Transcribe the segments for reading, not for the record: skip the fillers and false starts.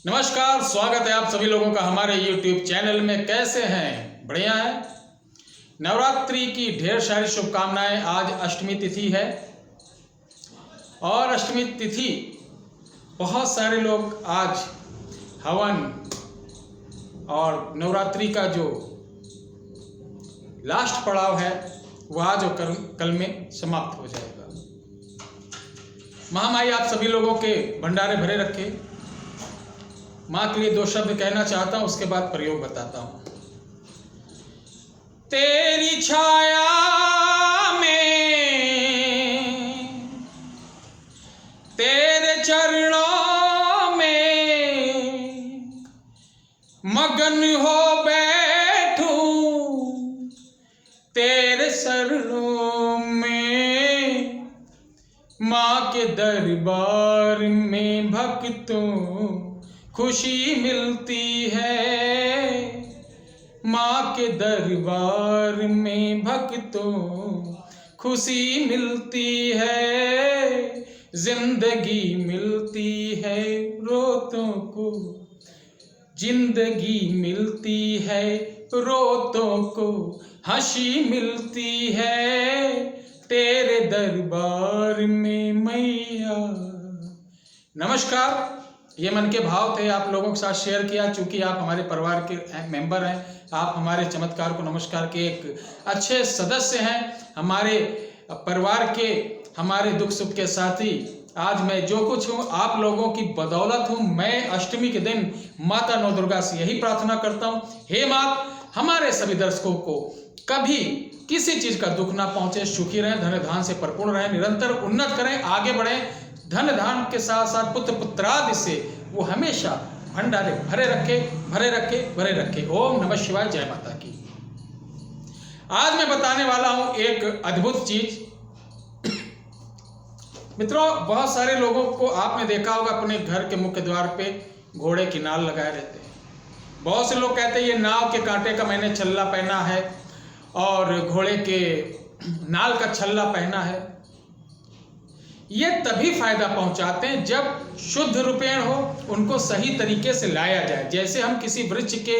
नमस्कार, स्वागत है आप सभी लोगों का हमारे YouTube चैनल में। कैसे हैं? बढ़िया है। नवरात्रि की ढेर सारी शुभकामनाएं। आज अष्टमी तिथि है और अष्टमी तिथि बहुत सारे लोग आज हवन और नवरात्रि का जो लास्ट पड़ाव है वह आज और कल में समाप्त हो जाएगा। महामाई आप सभी लोगों के भंडारे भरे रखे। माँ के लिए दो शब्द कहना चाहता हूं, उसके बाद प्रयोग बताता हूं। तेरी छाया में, तेरे चरणों में मगन हो बैठूं, तेरे शरणों में माँ के दरबार में भक्तों खुशी मिलती है। माँ के दरबार में भक्तों खुशी मिलती है। जिंदगी मिलती है रोतों को, जिंदगी मिलती है रोतों को, हंसी मिलती है तेरे दरबार में मैया। नमस्कार, ये मन के भाव थे, आप लोगों के साथ शेयर किया। चूंकि आप हमारे परिवार के मेंबर हैं, आप हमारे चमत्कार को नमस्कार के एक अच्छे सदस्य हैं, हमारे परिवार के, हमारे दुख सुख के साथी। आज मैं जो कुछ हूँ आप लोगों की बदौलत हूँ। मैं अष्टमी के दिन माता नौ दुर्गा से यही प्रार्थना करता हूँ, हे माँ हमारे सभी दर्शकों को कभी किसी चीज का दुख ना पहुंचे, सुखी रहें, धन धान से परिपूर्ण रहें, निरंतर उन्नत करें, आगे बढ़ें। धन धान के साथ साथ पुत्र पुत्रादि से वो हमेशा भंडारे भरे रखे, भरे रखे, भरे रखे। ओम नमः शिवाय, जय माता की। आज मैं बताने वाला हूं एक अद्भुत चीज। मित्रों, बहुत सारे लोगों को आपने देखा होगा अपने घर के मुख्य द्वार पे घोड़े की नाल लगाए रहते हैं। बहुत से लोग कहते हैं ये नाव के कांटे का मैंने छल्ला पहना है और घोड़े के नाल का छल्ला पहना है। ये तभी फायदा पहुंचाते हैं जब शुद्ध रूपेण हो, उनको सही तरीके से लाया जाए। जैसे हम किसी वृक्ष के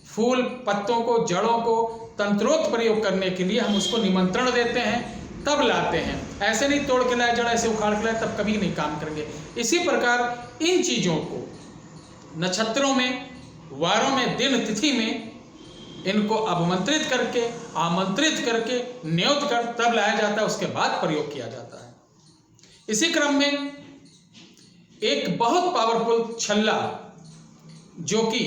फूल पत्तों को, जड़ों को तंत्रोक्त प्रयोग करने के लिए हम उसको निमंत्रण देते हैं तब लाते हैं। ऐसे नहीं तोड़ के लाए, जड़ ऐसे उखाड़ के लाए, तब कभी नहीं काम करेंगे। इसी प्रकार इन चीजों को नक्षत्रों में, वारों में, दिन तिथि में इनको अभिमंत्रित करके, आमंत्रित करके, न्योत कर तब लाया जाता है, उसके बाद प्रयोग किया जाता है। इसी क्रम में एक बहुत पावरफुल छल्ला जो कि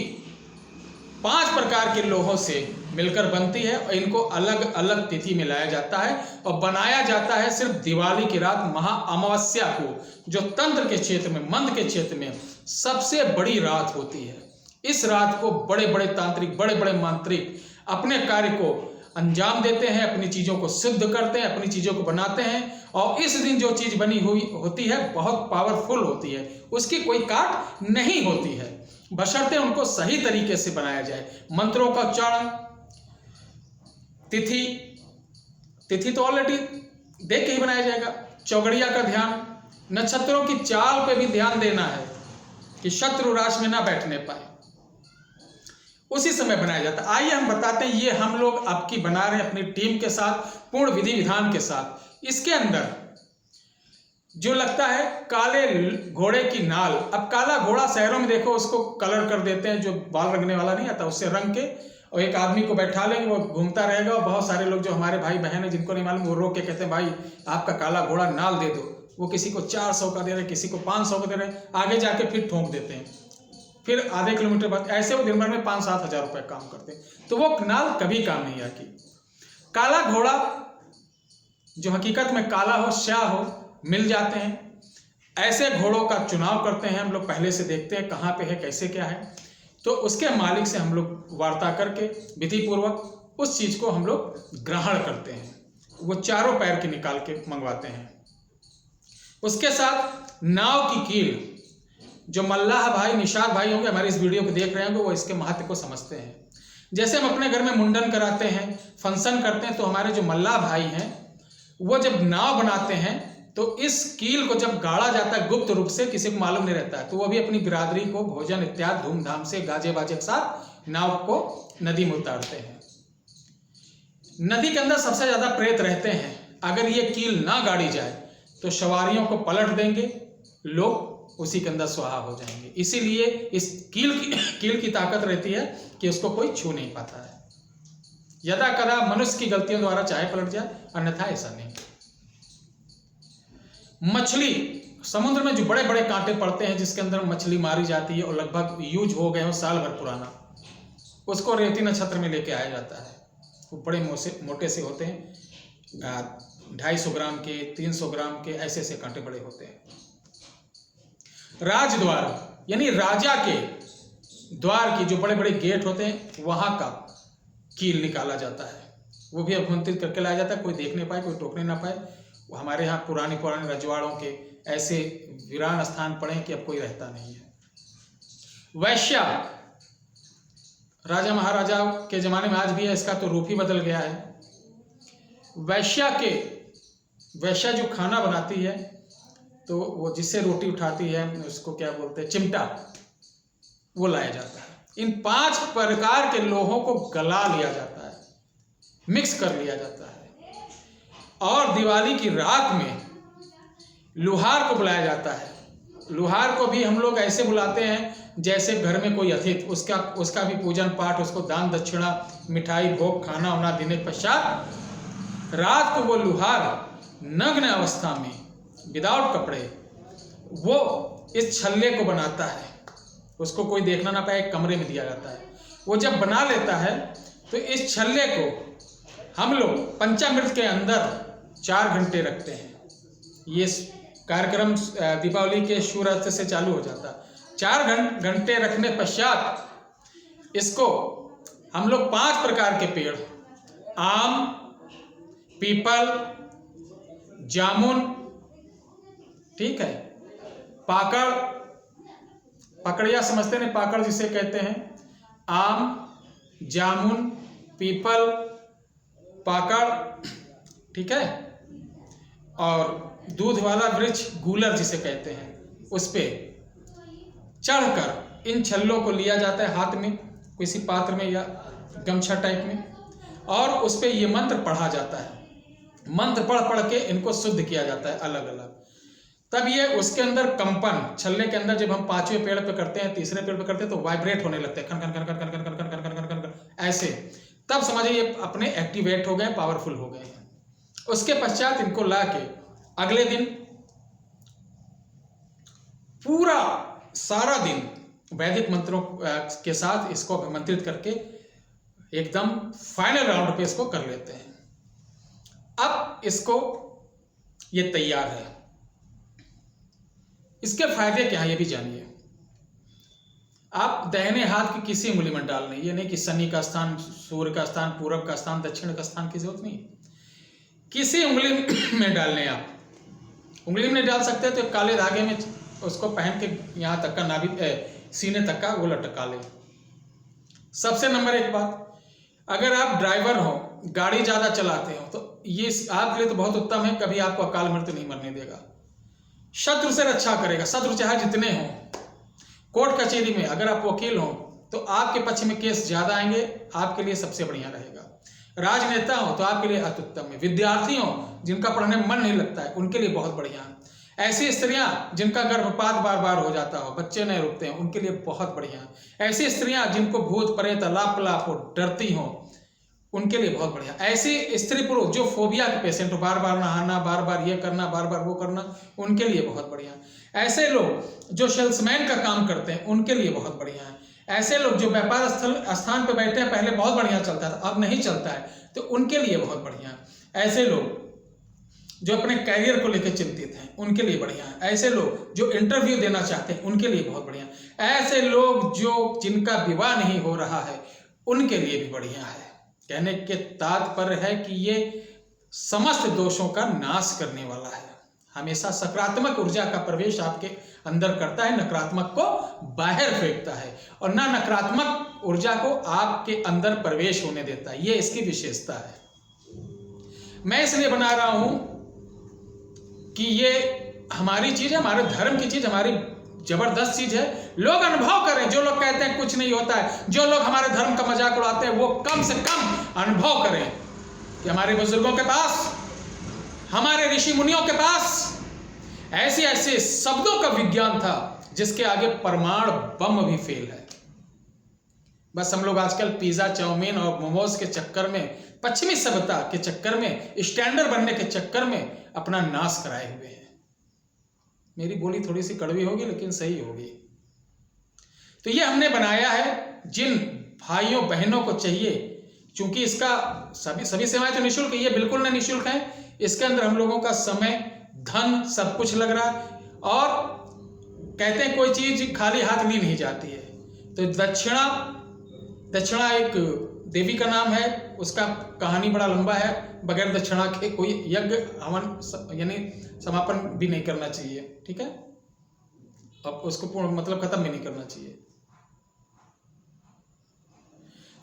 5 प्रकार के लोहों से मिलकर बनती है और इनको अलग अलग तिथि में लाया जाता है और बनाया जाता है सिर्फ दिवाली की रात, महा अमावस्या को, जो तंत्र के क्षेत्र में, मंत्र के क्षेत्र में सबसे बड़ी रात होती है। इस रात को बड़े बड़े तांत्रिक, बड़े बड़े मांत्रिक अपने कार्य को अंजाम देते हैं, अपनी चीजों को सिद्ध करते हैं, अपनी चीजों को बनाते हैं। और इस दिन जो चीज बनी हुई होती है बहुत पावरफुल होती है, उसकी कोई काट नहीं होती है, बशर्ते उनको सही तरीके से बनाया जाए। मंत्रों का उच्चारण, तिथि तो ऑलरेडी देख के ही बनाया जाएगा। चौगड़िया का ध्यान, नक्षत्रों की चाल पे भी ध्यान देना है कि शत्रु राशि में ना बैठने पाए, उसी समय बनाया जाता है। आइए हम बताते हैं, ये हम लोग अब की बना रहे हैं अपनी टीम के साथ, पूर्ण विधि विधान के साथ। इसके अंदर जो लगता है काले घोड़े की नाल। अब काला घोड़ा शहरों में देखो उसको कलर कर देते हैं, जो बाल रंगने वाला नहीं आता, उससे रंग के और एक आदमी को बैठा लेंगे, वो घूमता रहेगा। और बहुत सारे लोग जो हमारे भाई बहन है जिनको नहीं मालूम, वो रोक के कहते हैं भाई आपका काला घोड़ा नाल दे दो। वो किसी को 400 का दे रहे, किसी को 500 का दे रहे, आगे जाके फिर ठोंक देते हैं। फिर आधे किलोमीटर बाद ऐसे वो दिन भर में 5-7 हजार रुपए काम करते हैं, तो वो नाल कभी काम नहीं आती। काला घोड़ा जो हकीकत में काला हो, स्याह हो, मिल जाते हैं। ऐसे घोड़ों का चुनाव करते हैं हम लोग, पहले से देखते हैं कहाँ पे है, कैसे क्या है, तो उसके मालिक से हम लोग वार्ता करके विधि पूर्वक उस चीज को हम लोग ग्रहण करते हैं। वो चारों पैर के निकाल के मंगवाते हैं। उसके साथ नाव की कील, जो मल्लाह भाई, निषाद भाई होंगे हमारे इस वीडियो को देख रहे होंगे, वो इसके महत्व को समझते हैं। जैसे हम अपने घर में मुंडन कराते हैं, फंक्शन करते हैं, तो हमारे जो मल्लाह भाई हैं वो जब नाव बनाते हैं तो इस कील को जब गाड़ा जाता है गुप्त रूप से, किसी को मालूम नहीं रहता है, तो वो भी अपनी बिरादरी को भोजन इत्यादि धूमधाम से गाजे बाजे के साथ नाव को नदी में उतारते हैं। नदी के अंदर सबसे ज्यादा प्रेत रहते हैं। अगर ये कील ना गाड़ी जाए तो सवारियों को पलट देंगे, लोग उसी के अंदर सुहा हो जाएंगे। इसीलिए इस कील की ताकत रहती है कि उसको कोई छू नहीं पाता है। यदा कदा मनुष्य की गलतियों द्वारा चाहे पलट जाए, अन्यथा ऐसा नहीं। मछली, समुद्र में जो बड़े बड़े कांटे पड़ते हैं जिसके अंदर मछली मारी जाती है और लगभग यूज हो गए हो साल भर पुराना, उसको रेवती नक्षत्र में लेके आया जाता है। वो बड़े मोटे से होते हैं, 250 ग्राम के, 300 ग्राम के, ऐसे ऐसे कांटे बड़े होते हैं। राजद्वार यानी राजा के द्वार की जो बड़े बड़े गेट होते हैं, वहां का कील निकाला जाता है। वो भी अभिमंत्रित करके लाया जाता है, कोई देख नहीं पाए, कोई टोकने ना पाए। वो हमारे यहाँ पुराने रजवाड़ों के ऐसे वीरान स्थान पड़े कि अब कोई रहता नहीं है। वैश्या, राजा महाराजा के जमाने में आज भी है, इसका तो रूप ही बदल गया है। वैश्या जो खाना बनाती है, तो वो जिससे रोटी उठाती है उसको क्या बोलते हैं, चिमटा, वो लाया जाता है। इन 5 प्रकार के लोहों को गला लिया जाता है, मिक्स कर लिया जाता है। और दिवाली की रात में लुहार को बुलाया जाता है। लुहार को भी हम लोग ऐसे बुलाते हैं जैसे घर में कोई अतिथि, उसका भी पूजन पाठ, उसको दान दक्षिणा, मिठाई, भोग, खाना वाना देने के पश्चात रात को वो लुहार नग्न अवस्था में विदाउट कपड़े वो इस छल्ले को बनाता है। उसको कोई देखना ना पाए, एक कमरे में दिया जाता है। वो जब बना लेता है तो इस छल्ले को हम लोग पंचामृत के अंदर 4 घंटे रखते हैं। ये कार्यक्रम दीपावली के सूर्यास्त से चालू हो जाता है। 4 घंटे रखने पश्चात इसको हम लोग 5 प्रकार के पेड़, आम, पीपल, जामुन, ठीक है, पाकड़, पकड़िया समझते हैं, पाकड़ जिसे कहते हैं, आम, जामुन, पीपल, पाकड़, ठीक है, और दूध वाला वृक्ष गूलर जिसे कहते हैं, उस पे चढ़कर इन छल्लों को लिया जाता है हाथ में, किसी पात्र में या गमछा टाइप में, और उस पे ये मंत्र पढ़ा जाता है। मंत्र पढ़ के इनको शुद्ध किया जाता है अलग अलग। तब ये उसके अंदर कंपन, छल्ले के अंदर जब हम 5वें पेड़ पे करते हैं, 3रे पेड़ पे करते हैं, तो वाइब्रेट होने लगते हैं, खन खन खन खन खन खन खन खन खन खन खन ऐसे। तब समझिए ये अपने एक्टिवेट हो गए, पावरफुल हो गए हैं। उसके पश्चात इनको ला के अगले दिन पूरा सारा दिन वैदिक मंत्रों के साथ इसको अभिमंत्रित करके एकदम फाइनल राउंड पे इसको कर लेते हैं। अब इसको ये तैयार है। इसके फायदे क्या है ये भी जानिए। आप दाहिने हाथ की किसी उंगली में डालने, ये नहीं कि शनि का स्थान, सूर्य का स्थान, पूरब का स्थान, दक्षिण का स्थान की जरूरत नहीं, किसी उंगली में डालने। आप उंगली में नहीं डाल सकते तो काले धागे में उसको पहन के यहाँ तक का नाभि सीने तक का वो लटका ले। सबसे नंबर 1 बात, अगर आप ड्राइवर हो, गाड़ी ज्यादा चलाते हो, तो ये आपके लिए तो बहुत उत्तम है, कभी आपको अकाल मृत्यु नहीं मरने देगा, शत्रु से रक्षा करेगा। शत्रु चाहे जितने हो, कोर्ट कचहरी में अगर आप वकील हो तो आपके पक्ष में केस ज्यादा आएंगे, आपके लिए सबसे बढ़िया रहेगा। राजनेता हो तो आपके लिए अति उत्तम है। विद्यार्थी हो जिनका पढ़ने में मन नहीं लगता है, उनके लिए बहुत बढ़िया है। ऐसी स्त्रियां जिनका गर्भपात बार बार हो जाता हो, बच्चे नहीं रुकते हैं, उनके लिए बहुत बढ़िया है। ऐसी स्त्रियां जिनको भूत प्रेत लाप हो, डरती हो, उनके लिए बहुत बढ़िया। ऐसी स्त्री पुरुष जो फोबिया के पेशेंट हो, बार बार नहाना, बार बार ये करना, बार बार वो करना, उनके लिए बहुत बढ़िया। ऐसे लोग जो सेल्समैन का काम करते हैं, उनके लिए बहुत बढ़िया है। ऐसे लोग जो व्यापार स्थान पे बैठे हैं, पहले बहुत बढ़िया चलता था, अब नहीं चलता है, तो उनके लिए बहुत बढ़िया है। ऐसे लोग जो अपने कैरियर को लेकर चिंतित हैं, उनके लिए बढ़िया है। ऐसे लोग जो इंटरव्यू देना चाहते हैं, उनके लिए बहुत बढ़िया है। ऐसे लोग जो जिनका विवाह नहीं हो रहा है, उनके लिए भी बढ़िया है। कहने के तात्पर्य है कि ये समस्त दोषों का नाश करने वाला है। हमेशा सकारात्मक ऊर्जा का प्रवेश आपके अंदर करता है, नकारात्मक को बाहर फेंकता है, और ना नकारात्मक ऊर्जा को आपके अंदर प्रवेश होने देता है। ये इसकी विशेषता है। मैं इसलिए बना रहा हूं कि ये हमारी चीज़ है, हमारे धर्म की चीज़, हमारी जबरदस्त चीज़ है। लोग अनुभव करें। जो लोग कहते हैं कुछ नहीं होता है, जो लोग हमारे धर्म का मजाक उड़ाते हैं, वो कम से कम अनुभव करें कि हमारे बुजुर्गों के पास, हमारे ऋषि मुनियों के पास ऐसे ऐसे शब्दों का विज्ञान था जिसके आगे परमाणु बम भी फेल है। बस हम लोग आजकल पिज्जा, चाउमीन और मोमोज के चक्कर में, पश्चिमी सभ्यता के चक्कर में, स्टैंडर्ड बनने के चक्कर में अपना नाश कराए हुए हैं। मेरी बोली थोड़ी सी कड़वी होगी लेकिन सही होगी। तो ये हमने बनाया है, जिन भाइयों बहनों को चाहिए, क्योंकि इसका सभी सेवाएं तो निःशुल्क, ये बिल्कुल ना निःशुल्क है। इसके अंदर हम लोगों का समय, धन, सब कुछ लग रहा है। और कहते हैं कोई चीज खाली हाथ ली नहीं जाती है। तो दक्षिणा एक देवी का नाम है, उसका कहानी बड़ा लंबा है। बगैर दक्षिणा के कोई यज्ञ, हवन यानी समापन भी नहीं करना चाहिए, ठीक है। अब उसको पूर्ण मतलब खत्म भी नहीं करना चाहिए।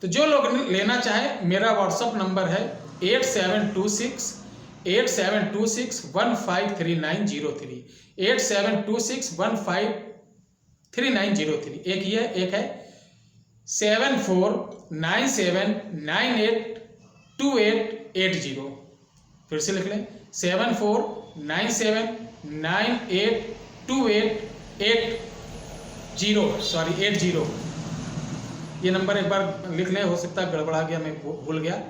तो जो लोग लेना चाहे, मेरा व्हाट्सएप नंबर है 8726153903, 8726153903। एक ही है, एक है 7497982880। फिर से लिख लें 7497982880। ये नंबर एक बार लिख लें, हो सकता है गड़बड़ा गया, मैं भूल गया।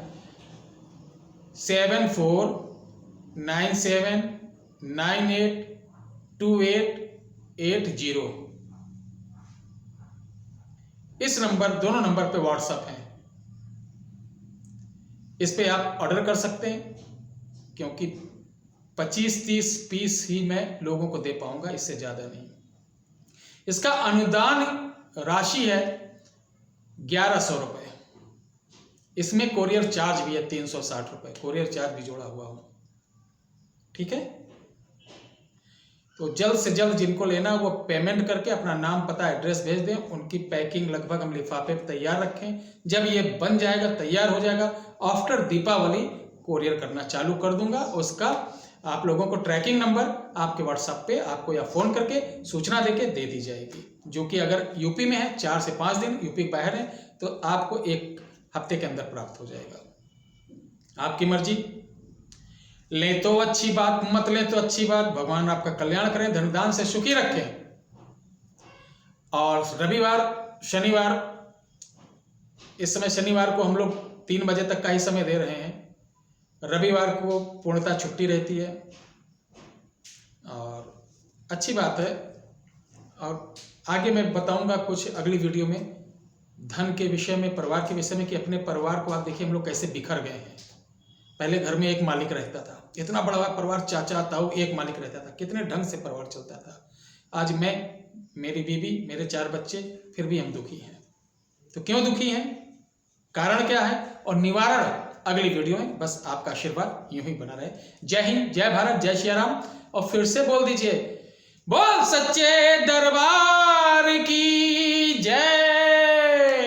7497982880। इस नंबर, दोनों नंबर पे व्हाट्सएप है। इस पे आप ऑर्डर कर सकते हैं, क्योंकि 25-30 पीस ही मैं लोगों को दे पाऊंगा, इससे ज्यादा नहीं। इसका अनुदान राशि है 1100 रुपये। इसमें कोरियर चार्ज भी है 360 रुपये, कोरियर चार्ज भी जोड़ा हुआ हो, ठीक है। तो जल्द से जल्द जिनको लेना वो पेमेंट करके अपना नाम, पता, एड्रेस भेज दें। उनकी पैकिंग लगभग हम लिफाफे पे तैयार रखें। जब ये बन जाएगा, तैयार हो जाएगा, आफ्टर दीपावली कोरियर करना चालू कर दूंगा। उसका आप लोगों को ट्रैकिंग नंबर आपके व्हाट्सएप पे आपको या फोन करके सूचना देके दे दी जाएगी, जो कि अगर यूपी में है 4 से 5 दिन, यूपी बाहर है तो आपको 1 हफ्ते के अंदर प्राप्त हो जाएगा। आपकी मर्जी, लें तो अच्छी बात, मत लें तो अच्छी बात। भगवान आपका कल्याण करें, धनदान से सुखी रखें। और रविवार, शनिवार, इस समय शनिवार को हम लोग 3 बजे तक का ही समय दे रहे हैं। रविवार को पूर्णतः छुट्टी रहती है और अच्छी बात है। और आगे मैं बताऊंगा कुछ अगली वीडियो में धन के विषय में, परिवार के विषय में, कि अपने परिवार को आप देखिए हम लोग कैसे बिखर गए हैं। पहले घर में एक मालिक रहता था, इतना बड़ा परिवार, चाचा ताऊ, एक मालिक रहता था, कितने ढंग से परिवार चलता था। आज मैं, मेरी बीवी, मेरे 4 बच्चे, फिर भी हम दुखी हैं। तो क्यों दुखी हैं, कारण क्या है और निवारण अगली वीडियो में। बस आपका आशीर्वाद यूं ही बना रहे। जय हिंद, जय भारत, जय श्री राम। और फिर से बोल दीजिए, बोल सच्चे दरबार की जय।